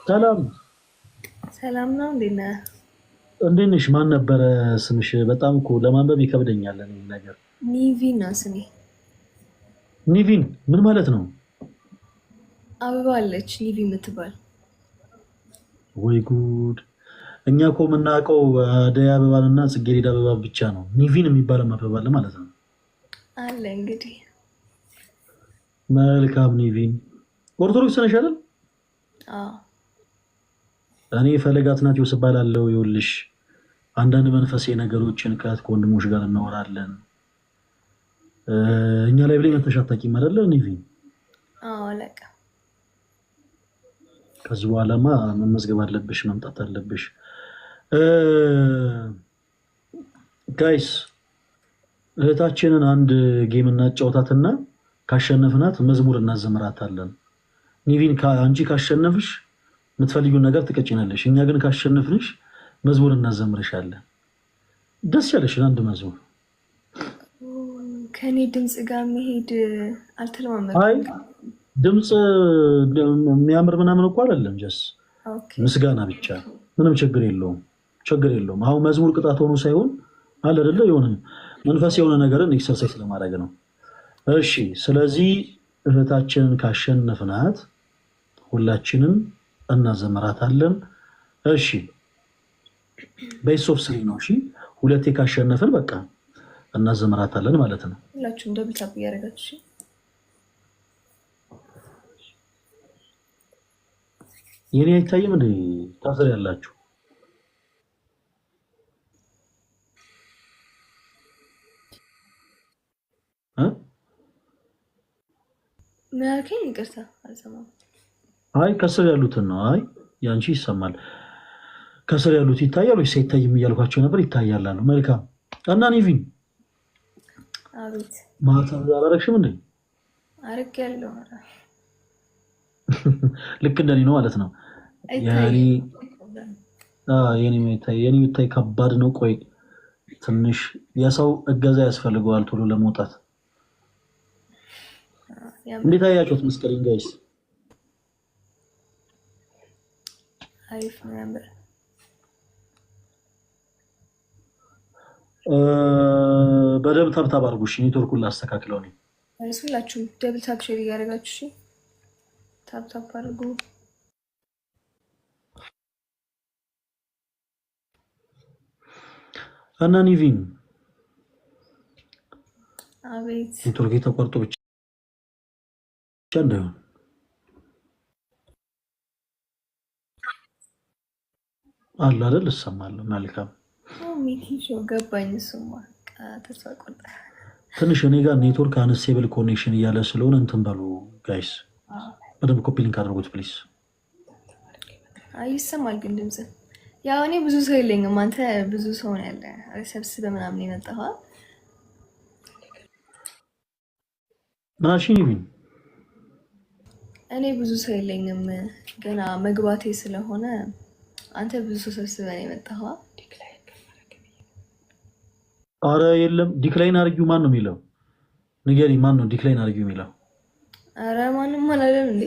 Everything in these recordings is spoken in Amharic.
ሰላም ሰላም ነው እንዴና እንዴት ነሽ? ማን ነበረ ስምሽ? በጣም እኮ ለማንበብ ይከብደኛል እኔ ነገር። ኒቪ ነው ስሜ። ኒቪን ምን ማለት ነው? አበባ አለች ኒቪ የምትባል። ወይ ጉድ! እኛ እኮ የምናውቀው አደይ አበባንና ጽጌረዳ አበባ ብቻ ነው። ኒቪን የሚባል አበባ አለ ማለት ነው። አለ እንግዲህ። መልካም ኒቪን። ኦርቶዶክስ ነሽ አይደል? አዎ። እኔ ፈለገ አትናቴዎስ እባላለሁ። ይኸውልሽ አንዳንድ መንፈሳዊ ነገሮችን ከወንድሞች ጋር እናወራለን። እኛ ላይ ብላይ መተሽ አታውቂም አይደለ ኒቪን? አዎ አለቃ። ከዚህ በኋላማ መመዝገብ አለብሽ፣ መምጣት አለብሽ። ጋይስ እህታችንን አንድ ጌም እናጫወታትና ካሸነፍናት መዝሙር እናዘምራታለን። ኒቪን አንቺ ካሸነፍሽ የምትፈልጊውን ነገር ትቀጭናለሽ። እኛ ግን ካሸነፍንሽ መዝሙር እናዘምርሻለን። ደስ ያለሽን አንድ መዝሙር ከኔ ድምፅ ጋር መሄድ አልተለማመድኩም። አይ ድምፅ የሚያምር ምናምን እኮ አይደለም፣ ጀስ ምስጋና ብቻ። ምንም ችግር የለውም፣ ችግር የለውም። አሁን መዝሙር ቅጣት ሆኖ ሳይሆን አለ አይደለ የሆነ መንፈስ የሆነ ነገርን ኤክሰርሳይዝ ለማድረግ ነው። እሺ፣ ስለዚህ እህታችንን ካሸነፍናት ሁላችንም እናዘምራታለን። እሺ፣ ቤስ ኦፍ ስሪ ነው። እሺ፣ ሁለቴ ካሸነፍን በቃ እናዘምራታለን ማለት ነው። ሁላችሁም ደብል ታፕ እያደረጋችሁ የኔ አይታይም እንዴ? ታስር ያላችሁ ምን አልከኝ? ይቅርታ አልሰማሁም። አይ ከስር ያሉትን ነው። አይ ያንቺ ይሰማል። ከስር ያሉት ይታያሉ ወይስ አይታይም እያልኳቸው ነበር። ይታያላሉ። መልካም እና ኒቪን አቤት። ማታ አላረግሽም እንዴ? አድርጌያለሁ። ልክ እንደኔ ነው ማለት ነው። የኔ የሚታይ ከባድ ነው። ቆይ ትንሽ የሰው እገዛ ያስፈልገዋል ቶሎ ለመውጣት። እንዴት አያችሁት? መስከረኝ ጋይስ አሪፍ ነበር። በደምብ ታብታብ አድርጉ። እሺ ኔትወርኩን ላስተካክለው ነው። ሁላችሁም ደብል ታፕ ሼር እያደረጋችሁ እሺ፣ ታፕታፕ አድርጉ። እና ኒቪን አቤት። ኔትወርክ ተቋርጦ ብቻ እንዳይሆን አለ አይደል? እሰማለሁ። መልካም ሚኪሾ ገባኝ። እሱማ ተስፋ ቆርጣ ትንሽ እኔ ጋር ኔትወርክ አንስቴብል ኮኔክሽን እያለ ስለሆነ እንትን በሉ ጋይስ፣ በደንብ ኮፒ ሊንክ አድርጉት ፕሊዝ። አይ ይሰማል ግን ድምጽ። ያው እኔ ብዙ ሰው የለኝም፣ አንተ ብዙ ሰው ነው ያለ። ሰብስበህ ምናምን የመጣኸው ምናሽን ይሁን። እኔ ብዙ ሰው የለኝም ገና መግባቴ ስለሆነ አንተ ብዙ ሰው ሰብስበህ ነው የመጣኸው። አረ የለም ዲክላይን አርጊው። ማን ነው የሚለው? ንገሪ፣ ማን ነው ዲክላይን አርጊው የሚለው? አረ ማንም አላለም እንዴ?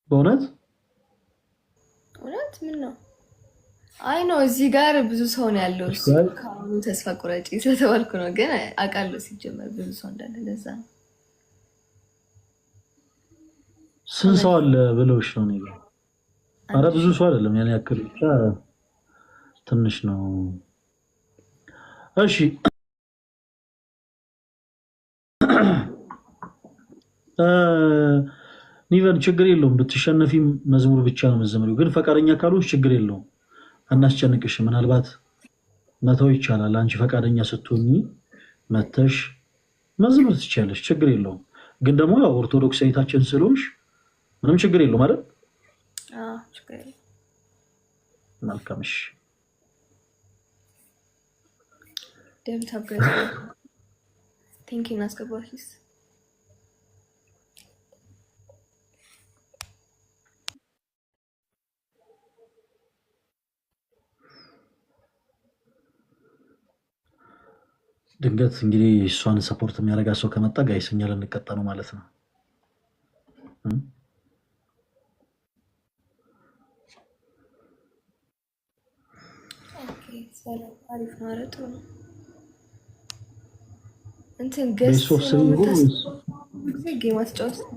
በእውነት እውነት? ምን ነው? አይ ነው እዚህ ጋር ብዙ ሰው ነው ያለው። ካሁኑ ተስፋ ቁረጪ ስለተባልኩ ነው፣ ግን አውቃለሁ ሲጀመር ብዙ ሰው እንዳለ። ለዛ ነው። ስንት ሰው አለ ብለውሽ ነው? እኔ ጋር አረ ብዙ ሰው አይደለም፣ ያን ያክል ብቻ ትንሽ ነው። እሺ ኒቨን ችግር የለውም ብትሸነፊ መዝሙር ብቻ ነው መዘመሪው። ግን ፈቃደኛ ካሉሽ ችግር የለውም አናስጨንቅሽ። ምናልባት መተው ይቻላል። አንቺ ፈቃደኛ ስትሆኚ መተሽ መዝሙር ትችያለሽ፣ ችግር የለውም። ግን ደግሞ ያው ኦርቶዶክስ አይታችን ስለሆንሽ ምንም ችግር የለውም አይደል? አዎ ችግር የለውም። መልካምሽ ደብል ታፕ ጋር ቲንኪንግ አስገባሽስ? ድንገት እንግዲህ እሷን ሰፖርት የሚያደርጋ ሰው ከመጣ ጋይስ እኛ ልንቀጣ ነው ማለት ነው። ሰላም አሪፍ ነው። ኧረ ጥሩ ነው። እንትን ገስት ነው ጊዜ ጌም አትጫወትም?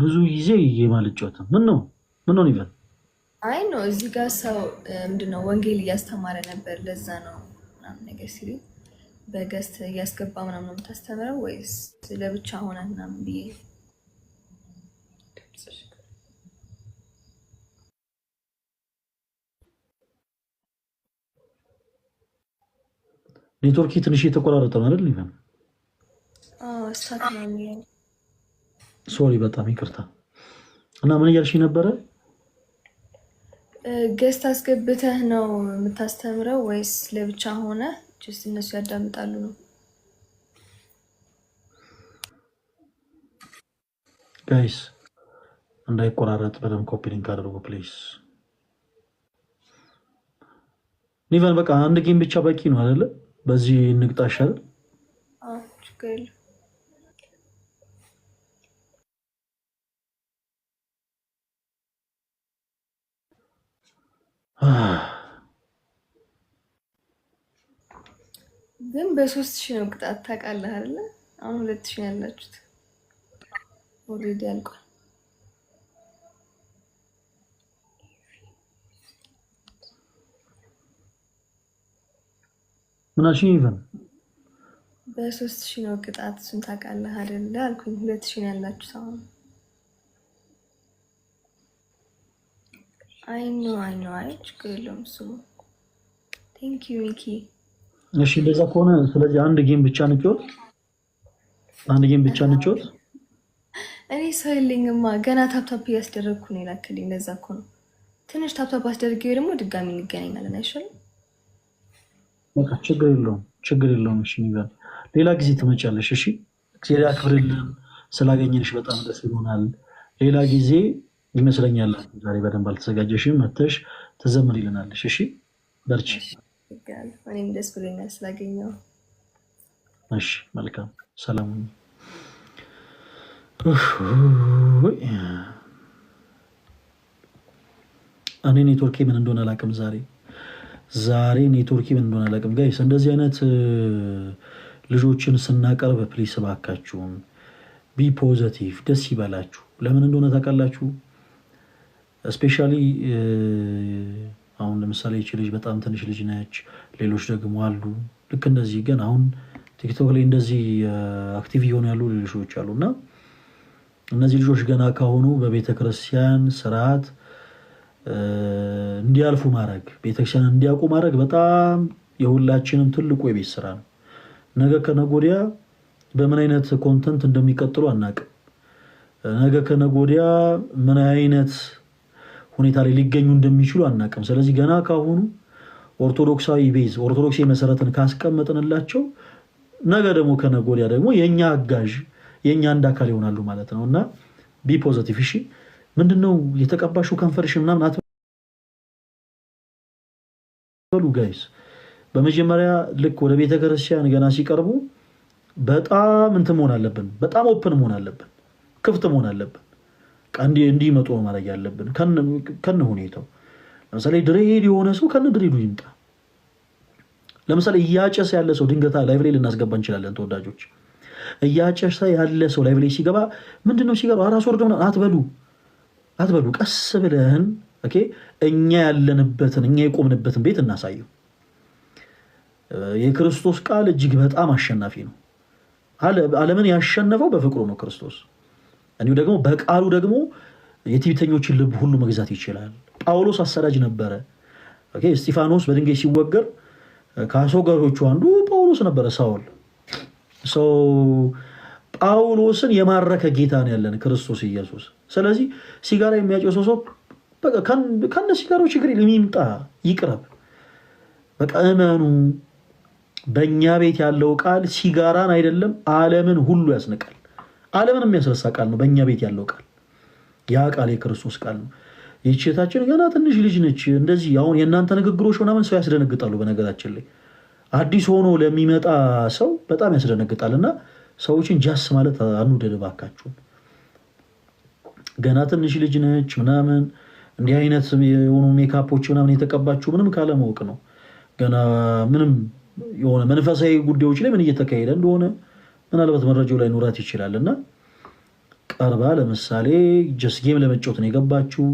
ብዙ ጊዜ ጌም አልጫወትም። ምን ነው ይበል? አይ ነው እዚህ ጋር ሰው ምንድነው ወንጌል እያስተማረ ነበር። ለዛ ነው ምናምን ነገር ሲል በገስት እያስገባ ምናምን ነው የምታስተምረው ወይስ ለብቻ ሆነ ምናምን ብዬ ኔትወርክ ትንሽ እየተቆራረጠ ነው አይደል? ይፈን ሶሪ፣ በጣም ይቅርታ። እና ምን እያልሽ ነበረ? ገስት አስገብተህ ነው የምታስተምረው ወይስ ለብቻ ሆነ ጀስት እነሱ ያዳምጣሉ ነው? ጋይስ እንዳይቆራረጥ በደንብ ኮፒ ሊንክ አድርጉ ፕሊዝ። ኒቨን በቃ አንድ ጌም ብቻ በቂ ነው አይደለ? በዚህ እንቅጣሻል። ችግር የለም። ግን በ3000 ነው ቅጣት ታውቃለህ አይደለ? አሁን 2000 ያላችሁት ኦልሬዲ አልቋል። ምናሽ ይፈን በ3000 ነው ቅጣት። እሱን ታውቃለህ አይደለ አልኩኝ። 2000 ያላችሁት አሁን አይ ነው አይ ችግር የለውም እሱ። ቴንክ ዩ ሚኪ። እሺ እንደዛ ከሆነ ስለዚህ አንድ ጌም ብቻ እንጫወት። እኔ ሰው የለኝማ ገና ታፕታፕ እያስደረግኩ ነው የላክልኝ። ለዛ እኮ ነው ትንሽ ታፕታፕ አስደርጌው ደግሞ ድጋሚ እንገናኛለን አይሻልም? በቃ ችግር የለውም። እሺ ይበል፣ ሌላ ጊዜ ትመጫለሽ። እሺ እግዚአብሔር ያክብርልን። ስላገኘንሽ በጣም ደስ ይሆናል። ሌላ ጊዜ ይመስለኛል ዛሬ በደንብ አልተዘጋጀሽም፣ መተሽ ትዘምሪልናለሽ። እሺ በርቺ። እኔም ደስ ብሎኛል ስላገኘው። እሺ መልካም ሰላም። እኔ ኔትወርኬ ምን እንደሆነ አላውቅም። ዛሬ ኔትወርኬ ምን እንደሆነ አላውቅም። ጋይስ እንደዚህ አይነት ልጆችን ስናቀርብ ፕሊስ እባካችሁን ቢ ፖዘቲቭ፣ ደስ ይበላችሁ። ለምን እንደሆነ ታውቃላችሁ? እስፔሻሊ አሁን ለምሳሌ ይቺ ልጅ በጣም ትንሽ ልጅ ነች። ሌሎች ደግሞ አሉ ልክ እንደዚህ ግን አሁን ቲክቶክ ላይ እንደዚህ አክቲቭ እየሆኑ ያሉ ልጆች አሉ እና እነዚህ ልጆች ገና ካሁኑ በቤተክርስቲያን ስርዓት እንዲያልፉ ማድረግ፣ ቤተክርስቲያን እንዲያውቁ ማድረግ በጣም የሁላችንም ትልቁ የቤት ስራ ነው። ነገ ከነገ ወዲያ በምን አይነት ኮንተንት እንደሚቀጥሉ አናውቅም። ነገ ከነገ ወዲያ ምን አይነት ሁኔታ ላይ ሊገኙ እንደሚችሉ አናውቅም። ስለዚህ ገና ካሁኑ ኦርቶዶክሳዊ ቤዝ ኦርቶዶክሳዊ መሰረትን ካስቀመጥንላቸው ነገ ደግሞ ከነገ ወዲያ ደግሞ የኛ አጋዥ የኛ አንድ አካል ይሆናሉ ማለት ነው እና ቢ ፖዚቲቭ። እሺ ምንድነው የተቀባሹ ከንፈርሽ ምናምን አትበሉ ጋይስ። በመጀመሪያ ልክ ወደ ቤተክርስቲያን ገና ሲቀርቡ በጣም እንትን መሆን አለብን። በጣም ኦፕን መሆን አለብን። ክፍት መሆን አለብን። እንዲመጡ ማድረግ ያለብን ከነ ሁኔታው። ለምሳሌ ድሬድ የሆነ ሰው ከነ ድሬዱ ይምጣ። ለምሳሌ እያጨሰ ያለ ሰው ድንገታ ላይቭ ላይ ልናስገባ እንችላለን። ተወዳጆች እያጨሰ ያለ ሰው ላይቭ ላይ ሲገባ ምንድነው ሲገባ ራስ ወርዶ አትበሉ። ቀስ ብለን ኦኬ፣ እኛ ያለንበትን እኛ የቆምንበትን ቤት እናሳየው። የክርስቶስ ቃል እጅግ በጣም አሸናፊ ነው። ዓለምን ያሸነፈው በፍቅሩ ነው ክርስቶስ። እንዲሁ ደግሞ በቃሉ ደግሞ የትዕቢተኞችን ልብ ሁሉ መግዛት ይችላል። ጳውሎስ አሳዳጅ ነበረ። ኦኬ፣ እስጢፋኖስ በድንጋይ ሲወገር ከአስወጋጆቹ አንዱ ጳውሎስ ነበረ፣ ሳውል። ጳውሎስን የማረከ ጌታ ነው ያለን ክርስቶስ ኢየሱስ። ስለዚህ ሲጋራ የሚያጨሰው ሰው ከነ ሲጋራው ችግር የሚምጣ ይቅረብ። በቃ እመኑ። በእኛ ቤት ያለው ቃል ሲጋራን አይደለም ዓለምን ሁሉ ያስንቃል። ዓለምን የሚያስረሳ ቃል ነው በእኛ ቤት ያለው ቃል። ያ ቃል የክርስቶስ ቃል ነው። ይህችታችን ገና ትንሽ ልጅ ነች። እንደዚህ አሁን የእናንተ ንግግሮች ምናምን ሰው ያስደነግጣሉ። በነገራችን ላይ አዲስ ሆኖ ለሚመጣ ሰው በጣም ያስደነግጣል እና ሰዎችን ጃስ ማለት አንውደድ እባካችሁን። ገና ትንሽ ልጅ ነች ምናምን እንዲህ አይነት የሆኑ ሜካፖች ምናምን የተቀባችሁ ምንም ካለማወቅ ነው። ገና ምንም የሆነ መንፈሳዊ ጉዳዮች ላይ ምን እየተካሄደ እንደሆነ ምናልባት መረጃው ላይ ኑራት ይችላል። እና ቀርባ ለምሳሌ ጀስት ጌም ለመጫወት ነው የገባችሁ፣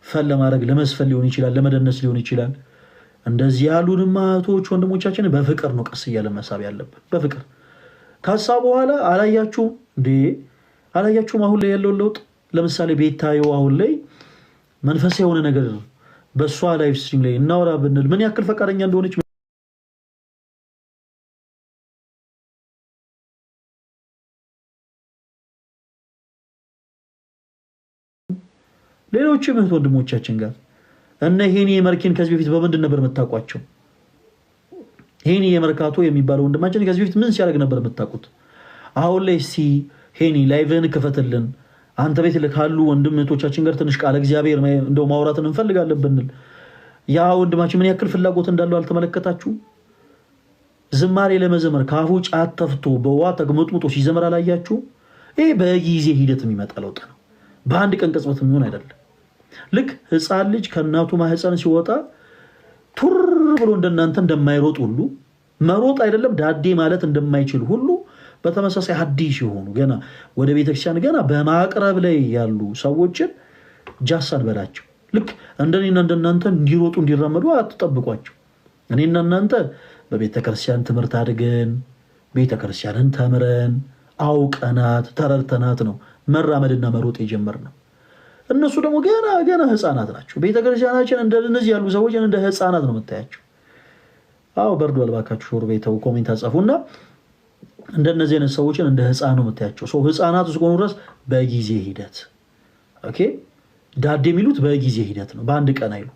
ፈን ለማድረግ ለመስፈን ሊሆን ይችላል፣ ለመደነስ ሊሆን ይችላል። እንደዚህ ያሉን እህቶች ወንድሞቻችን በፍቅር ነው ቀስ እያለ መሳብ ያለብን። በፍቅር ካሳ በኋላ አላያችሁም እንዴ? አላያችሁም አሁን ላይ ያለውን ለውጥ? ለምሳሌ ቤታዮ አሁን ላይ መንፈሳዊ የሆነ ነገር በእሷ ላይቭ ስትሪም ላይ እናወራ ብንል ምን ያክል ፈቃደኛ እንደሆነች ሌሎችም እህት ወንድሞቻችን ጋር እነ ሄኒ የመርኪን ከዚህ በፊት በምንድን ነበር የምታውቋቸው? ሄኒ የመርካቶ የሚባለው ወንድማችን ከዚህ በፊት ምን ሲያደርግ ነበር የምታውቁት? አሁን ላይ እስኪ ሄኒ ላይቭን ክፈትልን፣ አንተ ቤት ካሉ ወንድም እህቶቻችን ጋር ትንሽ ቃለ እግዚአብሔር እንደው ማውራትን እንፈልጋለን ብንል ያ ወንድማችን ምን ያክል ፍላጎት እንዳለው አልተመለከታችሁም? ዝማሬ ለመዘመር ካፉ ጫት ተፍቶ በዋ ተግመጥምጦ ሲዘመር አላያችሁ? ይሄ በጊዜ ሂደት የሚመጣ ለውጥ ነው። በአንድ ቀን ቅጽበት የሚሆን አይደለም። ልክ ህፃን ልጅ ከእናቱ ማህፀን ሲወጣ ቱር ብሎ እንደናንተ እንደማይሮጥ ሁሉ መሮጥ አይደለም ዳዴ ማለት እንደማይችል ሁሉ በተመሳሳይ ሐዲስ የሆኑ ገና ወደ ቤተክርስቲያን ገና በማቅረብ ላይ ያሉ ሰዎችን ጃሳን በላቸው። ልክ እንደኔና እንደናንተ እንዲሮጡ እንዲራመዱ አትጠብቋቸው። እኔና እናንተ በቤተክርስቲያን ትምህርት አድገን ቤተክርስቲያንን ተምረን አውቀናት ተረድተናት ነው መራመድና መሮጥ የጀመርነው። እነሱ ደግሞ ገና ህፃናት ናቸው። ቤተክርስቲያናችን እንደነዚህ ያሉ ሰዎች እንደ ህፃናት ነው የምታያቸው። አዎ በርዷል፣ እባካችሁ ሾርቤ ተው፣ ኮሜንት አጻፉና እንደነዚህ አይነት ሰዎችን እንደ ህፃን ነው የምታያቸው። ሰው ህፃናት እስከሆኑ ድረስ በጊዜ ሂደት ኦኬ ዳድ የሚሉት በጊዜ ሂደት ነው፣ በአንድ ቀን አይሉ